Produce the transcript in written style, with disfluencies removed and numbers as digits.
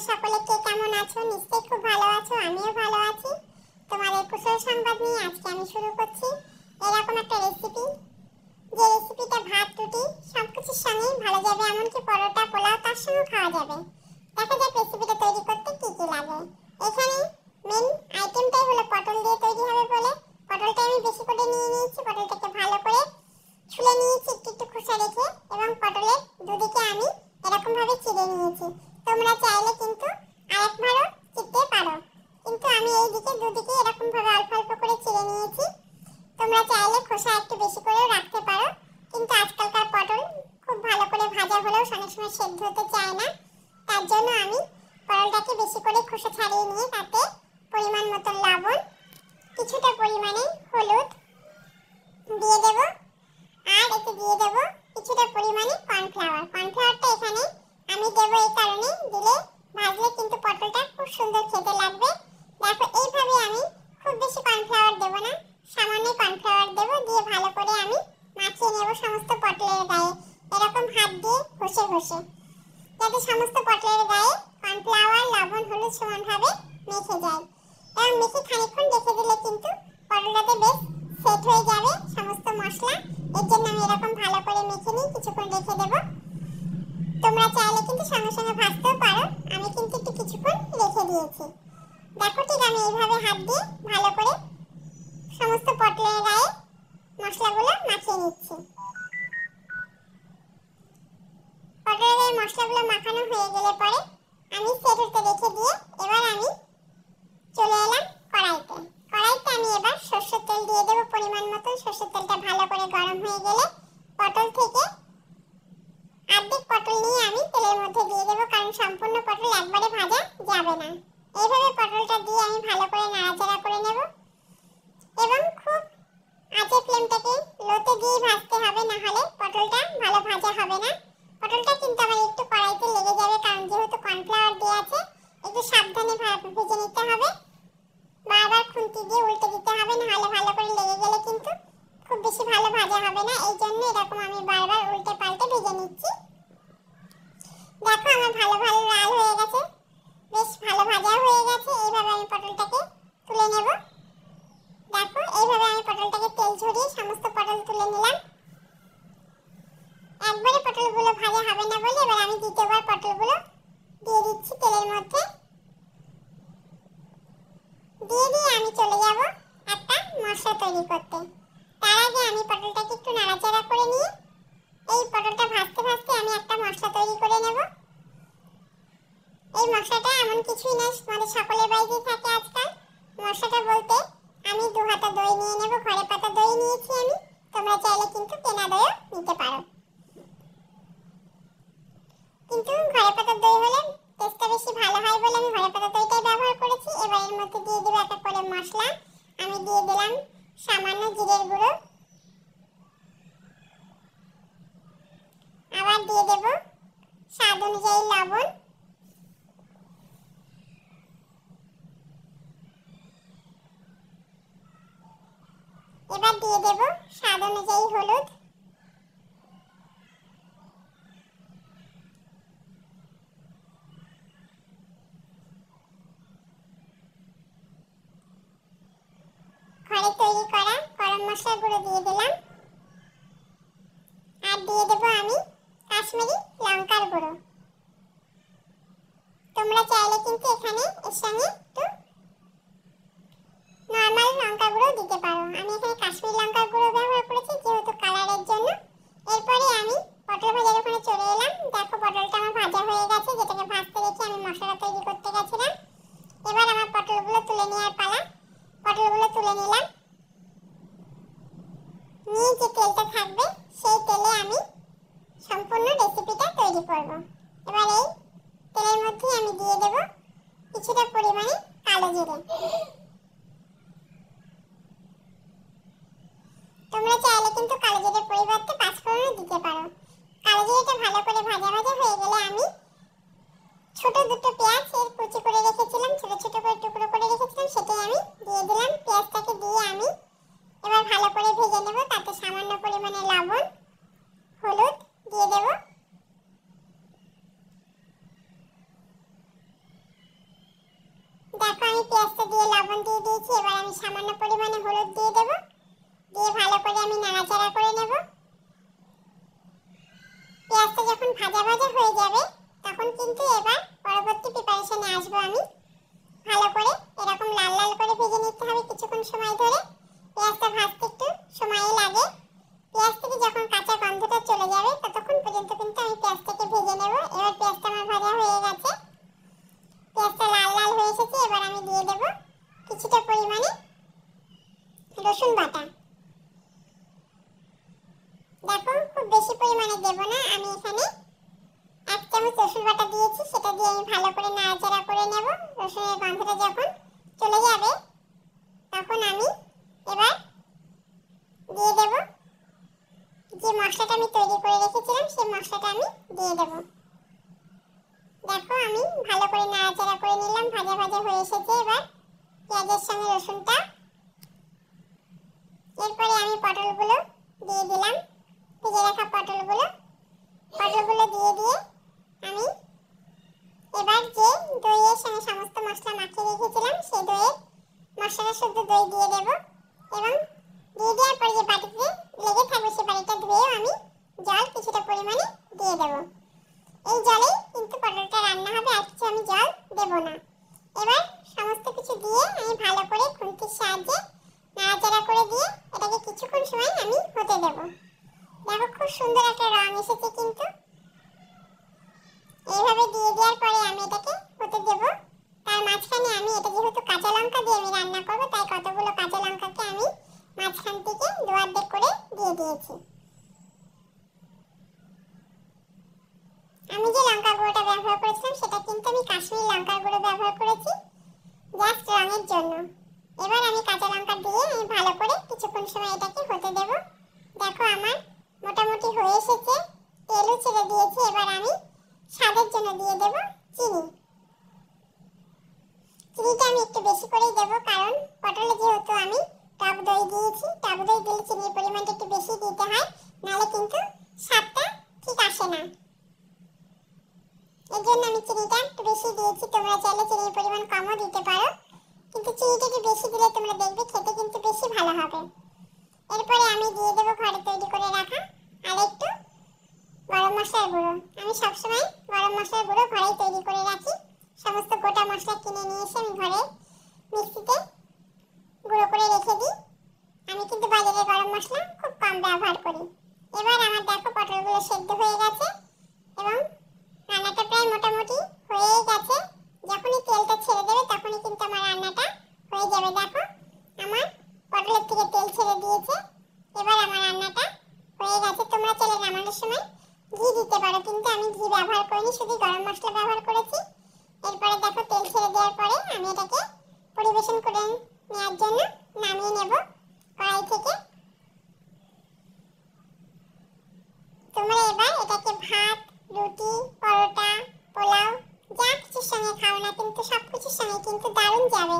সকলে কে কেমন আছো? নিশ্চয়ই খুব ভালো আছো, আমিও ভালো আছি। তোমাদের কুশল সংবাদ নিয়ে আজকে আমি শুরু করছি এরকম একটা রেসিপি, যে রেসিপিটা ভাত রুটি সবকিছুর সঙ্গেই ভালো যাবে, এমনকি পরোটা পোলাও তার সঙ্গেও খাওয়া যাবে। দেখা যাক রেসিপিটা তৈরি করতে কি কি লাগে। এখানে মেন আইটেমটাই হলো পটল দিয়ে তৈরি হবে বলে পটলটা আমি বেশি করে নিয়ে নিয়েছি। পটলটাকে ভালো করে ছুলে নিয়েছি একটু একটু খোসা রেখে, এবং পটলের দুদিকে আমি এরকম ভাবে চিড়ে নিয়েছি। তোমরা চাইলে কিন্তু আরেকবারও চিড়তে পারো, কিন্তু আমি এই দিকে দুদিকে এরকম ভাবে অল্প অল্প করে চিড়ে নিয়েছি। তোমরা চাইলে খোসা একটু বেশি করেও রাখতে পারো, কিন্তু আজকালকার পটল খুব ভালো করে ভাজা হলেও অনেক সময় সেদ্ধ হতে চায় না। তার জন্য আমি পটলটাকে বেশি করে খোসা ছাড়িয়ে নিয়ে তাতে পরিমাণ মতো লবণ, কিছুটা পরিমাণে হলুদ দিয়ে দেব, আর এতে দিয়ে দেব কিছুটা পরিমাণে কর্নফ্লাওয়ার। কর্নফ্লাওয়ারটা এখানে আমি দেব এই কারণে, দিলে ভাজলে কিন্তু পটলটা খুব সুন্দর খেতে লাগবে। দেখো এইভাবে আমি খুব বেশি কর্নফ্লাওয়ার দেব না, সামান্য কর্নফ্লাওয়ার দেব, দিয়ে ভালো করে আমি মাখিয়ে নেব সমস্ত পটলের গায়ে, এরকম হাত দিয়ে ঘষে ঘষে, যাতে সমস্ত পটলের গায়ে কর্নফ্লাওয়ার লবণ হলুদ সমানভাবে মেখে যায়। এবং মেখে খানিকক্ষণ রেখে দিলে কিন্তু পটলটাতে বেশ সেট হয়ে যাবে সমস্ত মশলা। এর জন্য আমি এরকম ভালো করে মেখে নিয়ে কিছুক্ষণ রেখে দেব। তোমরা চাইলে কিন্তু সঙ্গে সঙ্গে ভাজতেও পারো, আমি কিন্তু একটু কিছুক্ষণ রেখে দিয়েছি। দেখো ঠিক আমি এইভাবে হাত দিয়ে ভালো করে সমস্ত পটলের গায়ে মশলাগুলো মাখিয়ে নিচ্ছি। পটলের গায়ে মশলাগুলো মাখানো হয়ে গেলে পরে আমি সেট হতে রেখে দিয়ে এবার আমি চলে এলাম কড়াইতে। কড়াইতে আমি এবার সরষের তেল দিয়ে দেবো পরিমাণ মতো। সরষের তেলটা ভালো করে গরম হয়ে গেলে পটল থেকে অর্ধেক পটল নিয়ে আমি তেলের মধ্যে দিয়ে দেবো, কারণ সম্পূর্ণ পটল একবারে ভাজা যাবে না। এইভাবে পটলটা দিয়ে আমি ভালো করে নাড়াচাড়া করে নেব, এবং খুব আঁচে ফ্লেমটাকে লোতে দিয়ে ভাজতে হবে, না হলে পটলটা ভালো ভাজা হবে না। পটলটা কিন্তু আমার একটু কড়াইতে লেগে যাবে, কারণ যেহেতু কর্নফ্লাওয়ার দেওয়া আছে একটু সাবধানে ভেজে নিতে হবে, বারবার খুন্তি দিয়ে উল্টে দিতে হবে, না হলে ভালো করে লেগে গেলে কিন্তু খুব বেশি ভালো ভাজা হবে না। এই জন্য এরকম আমি বারবার উল্টে পাল্টে ভেজে নিচ্ছি। দেখো আমার ভালো ভালো লাল হয়ে গেছে, বেশ ভালো ভাজা হয়ে গেছে। এইভাবে আমি পটলটাকে তুলে নেব। দেখো এইভাবে আমি পটলটাকে তেল ঝরিয়ে সমস্ত পটল তুলে নিলাম। একবারে পটলগুলো ভাজা হবে না বলে এবার আমি দ্বিতীয়বার পটলগুলো দিয়ে দিচ্ছি তেলের মধ্যে। দিয়ে আমি চলে যাব একটা মশলা তৈরি করতে। তার আগে আমি পটলটাকে একটু নাড়াচাড়া করে নিয়ে এই পটলটা ভাজতে ভাজতে আমি একটা মশলা তৈরি করে নেব। এই মশলাটা এমন কিছুই না, আমাদের সকলের বাড়িতেই থাকে আজকাল। মশলাটা বলতে আমি 2 হাতা দই নিয়ে নেব, ঘরে পাতা দই নিয়েছি আমি, তোমরা চাইলে কিন্তু কেনা দইও নিতে পারো, কিন্তু ঘরে পাতা দই হলে টেস্টটা বেশি ভালো হয় বলে আমি ঘরে পাতা দইটাই ব্যবহার করেছি। এবার এর মধ্যে দিয়ে দেব একটা করে মশলা। আমি দিয়ে দিলাম সামান্য জিরের গুঁড়ো, আবার দিয়ে দেব স্বাদ অনুযায়ী লবণ, এবার দিয়ে দেব স্বাদ অনুযায়ী হলুদ, ঘরে তৈরি করা গরম মশলার গুঁড়ো দিয়ে দিলাম, আর দিয়ে দেব আমি কাশ্মীরি লঙ্কার গুঁড়ো। তোমরা চাইলে কিন্তু এখানে এর সঙ্গে একটু নরমাল লঙ্কা গুঁড়ো দিতে পারো, আমি এখানে কাশ্মীরি লঙ্কার গুঁড়ো ব্যবহার করেছি যেহেতু কালারের জন্য। এরপরে আমি পটল ভাজার ওখানে চলে এলাম। দেখো পটলটা আমার ভাজা হয়ে গেছে, যেটাকে ভাজতে রেখে আমি মশলা তৈরি করতে গেছিলাম। এবার আমার পটলগুলো তুলে নেওয়ার পালা। পটলগুলো তুলে নিলাম, নিয়ে যে তেলটা থাকবে সেই তেলে আমি সম্পূর্ণ রেসিপিটা তৈরি করব। এবার এই তেলের মধ্যে আমি দিয়ে দেব কিছুটা পরিমাণে কালো জিরে। তোমরা চাইলে কিন্তু কালো জিরের পরিবর্তে পাঁচফোড়নও দিতে পারো। কালো জিরেটা ভালো করে ভাজা ভাজা হয়ে গেলে আমি ছোট দুটো পেঁয়াজ কুচি করে রেখেছিলাম, ছোট ছোট করে টুকরো করে রেখেছিলাম, সেটাই আমি দিয়ে দিলাম। পেঁয়াজটাকে দিয়ে আমি এবার ভালো করে ভেজে নেব। তাতে সামান্য পরিমাণে লবণ হলুদ দিয়ে দেব, দিয়ে লবণ দিয়ে দিয়েছি। এবার আমি সামান্য পরিমাণে হলুদ দিয়ে দেব, দিয়ে ভালো করে আমি নাড়াচাড়া করে নেব। পেঁয়াজটা যখন ভাজা ভাজা হয়ে যাবে তখন কিন্তু এবার পরবর্তী প্রিপারেশনে আসবো আমি। ভালো করে এরকম লাল লাল করে ভেজে নিতে হবে কিছুক্ষণ সময় ধরে। পেঁয়াজটা ভাজতে একটু সময় লাগে। পেঁয়াজ থেকে যখন কাঁচা গন্ধটা চলে যাবে ততক্ষণ পর্যন্ত কিন্তু আমি পেঁয়াজটাকে ভেজে নেব। এবার পেঁয়াজটা আমার ভাজা হয়ে গেছে, পেঁয়াজটা লাল লাল হয়ে এসেছে। এবার আমি দিয়ে দেব কিছুটা পরিমাণে রসুন বাটা। দেখো খুব বেশি পরিমাণে দেব না, আমি এখানে 1 চামচ রসুন বাটা দিয়েছি। সেটা দিয়ে আমি ভালো করে নাড়াচাড়া করে নেব। রসুনের গন্ধটা যখন চলে যাবে তখন আমি এবার দিয়ে দেব যে মশলাটা আমি তৈরি করে রেখেছিলাম, সেই মশলাটা আমি দিয়ে দেব। দেখো আমি ভালো করে নাড়াচাড়া করে নিলাম, ভাজা ভাজা হয়ে এসেছে এবার পেঁয়াজের সঙ্গে রসুনটা। এরপরে আমি পটলগুলো দিয়ে দিলাম, ভেজে রাখা পটলগুলো দিয়ে দিয়ে আমি এবার যে দইয়ের সঙ্গে সমস্ত মশলা মাখিয়ে রেখেছিলাম সেই দইয়ের মশলাটা শুদ্ধ দই দিয়ে দেব। এবং দিয়ে দেওয়ার পরে যে বাটিতে লেগে থাকবে সেই বাটিটা ধুয়ে আমি জল কিছুটা পরিমাণে দিয়ে দেব। এই জলেই কিন্তু পটলটা রান্না হবে, আর কিছু আমি জল দেব না। এবার সমস্ত কিছু দিয়ে আমি ভালো করে খুন্তির সাহায্যে নাড়াচাড়া করে দিয়ে এটাকে কিছুক্ষণ সময় আমি হতে দেব। দেখো খুব সুন্দর একটা রং এসেছে কিন্তু। এইভাবে দিয়ে দেওয়ার পরে আমি এটাকে হতে দেব। তার মাঝখানে আমি এটা যেহেতু কাঁচা লঙ্কা দিয়ে আমি রান্না করব, তাই কতগুলো কাঁচা লঙ্কাকে আমি মাঝখান থেকে দুয়ার্ধেক করে দিয়ে দিয়েছি। আমি যে লঙ্কা গুঁড়োটা ব্যবহার করেছিলাম সেটা কিন্তু আমি কাশ্মীরি লঙ্কার গুঁড়ো ব্যবহার করেছি জাস্ট রঙের জন্য। এবার আমি কাঁচা লঙ্কা দিয়ে আমি ভালো করে কিছুক্ষণ সময় এটাকে হতে দেব। দেখো আমার মোটামুটি হয়ে এসেছে, তেলও ছেড়ে দিয়েছি। এবার আমি স্বাদের জন্য দিয়ে দেব চিনি। চিনিটা আমি একটু বেশি করেই দেব, কারণ পটলে যেহেতু আমি টক দই দিয়েছি, টক দই দিলে চিনির পরিমাণটা একটু বেশি দিতে হয়, নাহলে কিন্তু স্বাদটা ঠিক আসে না। এর জন্য আমি চিনিটা একটু বেশি দিয়েছি। তোমরা চাইলে চিনির পরিমাণ কমও দিতে পারো, কিন্তু চিনিটা একটু বেশি দিলে তোমরা দেখবে খেতে কিন্তু বেশি ভালো হবে। এরপরে আমি দিয়ে দেব ঘরে তৈরি করে রাখা আরেকটু গরম মশলার গুঁড়ো। আমি সবসময় গরম মশলার গুঁড়ো ঘরেই তৈরি করে রাখি। সমস্ত গোটা মশলা কিনে নিয়ে এসে আমি ঘরে মিক্সিতে গুঁড়ো করে রেখে দিই। আমি কিন্তু বাজারে গরম মশলা খুব কম ব্যবহার করি। এবার আমার দেখো পটলগুলো সেদ্ধ হয়ে গেছে এবং রান্নাটা প্রায় মোটামুটি হয়েই গেছে। যখনই তেলটা ছেড়ে দেবে তখনই কিন্তু আমার রান্নাটা হয়ে যাবে। দেখো আমার পটলের থেকে তেল ছেড়ে দিয়েছে। এবার আমার রান্নাটা হয়ে গেছে। তোমরা চাইলে নামানোর সময় ঘি দিতে পারো, কিন্তু আমি ঘি ব্যবহার করিনি, শুধু গরম মশলা ব্যবহার করেছি। এরপরে দেখো তেল ছেড়ে দেওয়ার পরে আমি এটাকে পরিবেশন করে নেওয়ার জন্য নামিয়ে নেব কড়াই থেকে। তোমরা এবার এটাকে ভাত, রুটি, পরোটা, পোলাও যা কিছুর সঙ্গে খাও না কিন্তু সব কিছুর সঙ্গে কিন্তু দারুণ যাবে।